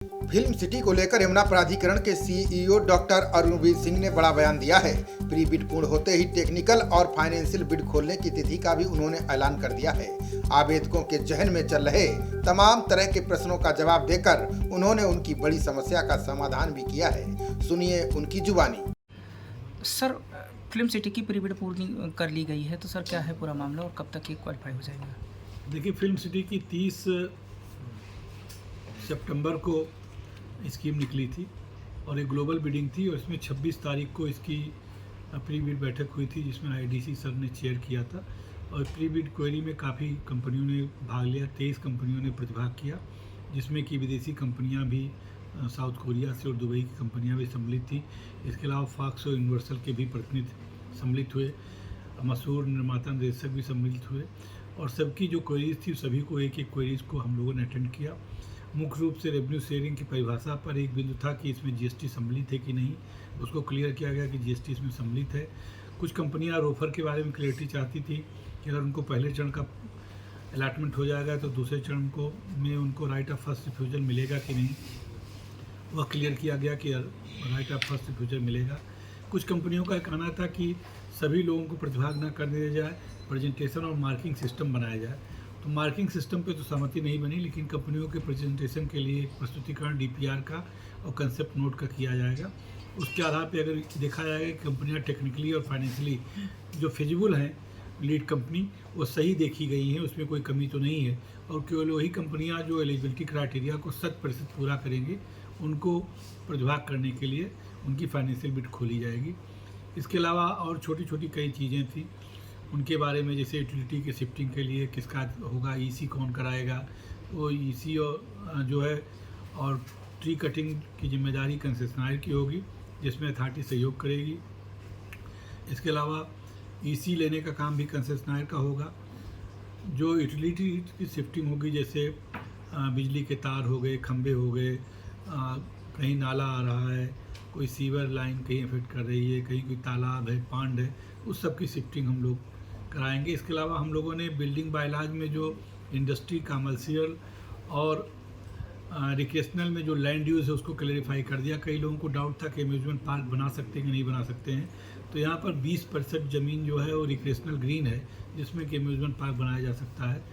Film city को लेकर यमुना प्राधिकरण के सीईओ डॉक्टर अरुणवीर सिंह ने बड़ा बयान दिया है। प्री बिड पूर्ण होते ही टेक्निकल और फाइनेंशियल बिड खोलने की तिथि का भी उन्होंने ऐलान कर दिया है। आवेदकों के जहन में चल रहे तमाम तरह के प्रश्नों का जवाब देकर उन्होंने उनकी बड़ी समस्या का समाधान भी किया है। सुनिए उनकी जुबानी। सर, फिल्म सिटी की प्री बिड पूर्ण कर ली गई है, तो सर क्या है पूरा मामला और कब तक ये क्वालिफाई हो जाएगा? देखिए, फिल्म सिटी की 30 सितंबर को स्कीम निकली थी और एक ग्लोबल बिडिंग थी और इसमें 26 तारीख को इसकी प्री बिड बैठक हुई थी, जिसमें आईडीसी सर ने चेयर किया था। और प्री बिड क्वेरी में काफ़ी कंपनियों ने भाग लिया, 23 कंपनियों ने प्रतिभाग किया, जिसमें कि विदेशी कंपनियां भी साउथ कोरिया से और दुबई की कंपनियां भी सम्मिलित थी। इसके अलावा फॉक्स और यूनिवर्सल के भी प्रतिनिधि सम्मिलित हुए, मशहूर निर्माता निर्देशक भी सम्मिलित हुए और सबकी जो क्वेरीज थी सभी को एक एक क्वेरीज को हम लोगों ने अटेंड किया। मुख्य रूप से रेवेन्यू शेयरिंग की परिभाषा पर एक बिंदु था कि इसमें जीएसटी सम्मिलित है कि नहीं, उसको क्लियर किया गया कि जीएसटी इसमें सम्मिलित है। कुछ कंपनियां रोफर के बारे में क्लियरिटी चाहती थी कि अगर उनको पहले चरण का अलॉटमेंट हो जाएगा तो दूसरे चरण को में उनको राइट ऑफ फर्स्ट रिफ्यूजल मिलेगा कि नहीं, वह क्लियर किया गया कि राइट ऑफ फर्स्ट रिफ्यूजल मिलेगा। कुछ कंपनियों का कहना था कि सभी लोगों को प्रतिभाग न करने दिया जाए, प्रेजेंटेशन और मार्किंग सिस्टम बनाया जाए। तो मार्किंग सिस्टम पे तो सहमति नहीं बनी, लेकिन कंपनियों के प्रेजेंटेशन के लिए प्रस्तुतिकरण डीपीआर का और कंसेप्ट नोट का किया जाएगा। उसके आधार पे अगर देखा जाएगा कि कंपनियां टेक्निकली और फाइनेंशियली जो फिजिबल हैं, लीड कंपनी वो सही देखी गई हैं, उसमें कोई कमी तो नहीं है। और केवल वही कंपनियां जो एलिजिबिलिटी क्राइटेरिया को 100% पूरा करेंगे, उनको प्रतिभाग करने के लिए उनकी फाइनेंशियल बिड खोली जाएगी। इसके अलावा और छोटी छोटी कई चीज़ें थी उनके बारे में, जैसे यूटिलिटी के शिफ्टिंग के लिए किसका होगा, ईसी कौन कराएगा, वो ईसी और जो है और ट्री कटिंग की जिम्मेदारी कंसेशनर की होगी, जिसमें अथॉरिटी सहयोग करेगी। इसके अलावा ईसी लेने का काम भी कंसेशनर का होगा। जो यूटिलिटी की शिफ्टिंग होगी, जैसे बिजली के तार हो गए, खंभे हो गए, कहीं नाला आ रहा है, कोई सीवर लाइन कहीं अफेक्ट कर रही है, कहीं कोई तालाब है, पांड है, उस सब की शिफ्टिंग हम लोग कराएंगे। इसके अलावा हम लोगों ने बिल्डिंग बायलॉज में जो इंडस्ट्री, कमर्शियल और रिक्रिएशनल में जो लैंड यूज़ है उसको क्लैरिफाई कर दिया। कई लोगों को डाउट था कि अम्यूजमेंट पार्क बना सकते हैं कि नहीं बना सकते हैं, तो यहाँ पर 20% ज़मीन जो है वो रिक्रिएशनल ग्रीन है, जिसमें कि अम्यूजमेंट पार्क बनाया जा सकता है।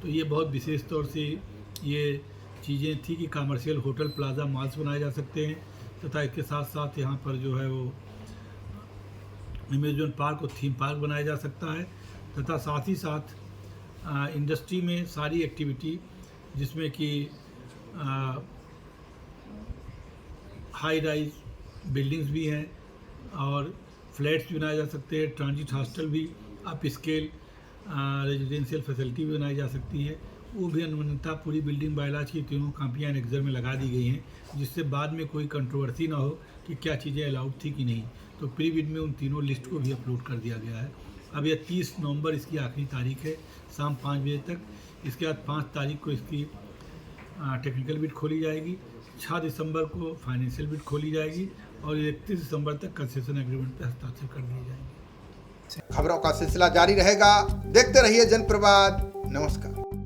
तो ये बहुत विशेष तौर से ये चीज़ें थी कि कमर्शियल होटल, प्लाजा, मॉल्स बनाए जा सकते हैं, तथा इसके साथ साथ यहाँ पर जो है वो अम्यूजमेंट पार्क और थीम पार्क बनाया जा सकता है। तथा साथ ही साथ इंडस्ट्री में सारी एक्टिविटी, जिसमें कि हाई राइज बिल्डिंग्स भी हैं और फ्लैट्स भी बनाए जा सकते हैं, ट्रांजिट हॉस्टल भी, अप स्केल रेजिडेंशियल फैसिलिटी भी बनाई जा सकती है। वो भी अनुमन्यता पूरी बिल्डिंग बायलॉज की तीनों कापियाँ एनेक्सर में लगा दी गई हैं, जिससे बाद में कोई कंट्रोवर्सी ना हो कि क्या चीज़ें अलाउड थी कि नहीं। तो प्री बिड में उन तीनों लिस्ट को भी अपलोड कर दिया गया है। अब यह 30 नवंबर इसकी आखिरी तारीख है, शाम 5 बजे तक। इसके बाद 5 तारीख को इसकी टेक्निकल बिड खोली जाएगी, 6 दिसंबर को फाइनेंशियल बिड खोली जाएगी और 31 दिसंबर तक कंसेशन एग्रीमेंट पर हस्ताक्षर कर दिए जाएंगे। खबरों का सिलसिला जारी रहेगा, देखते रहिए जनप्रवाद। नमस्कार।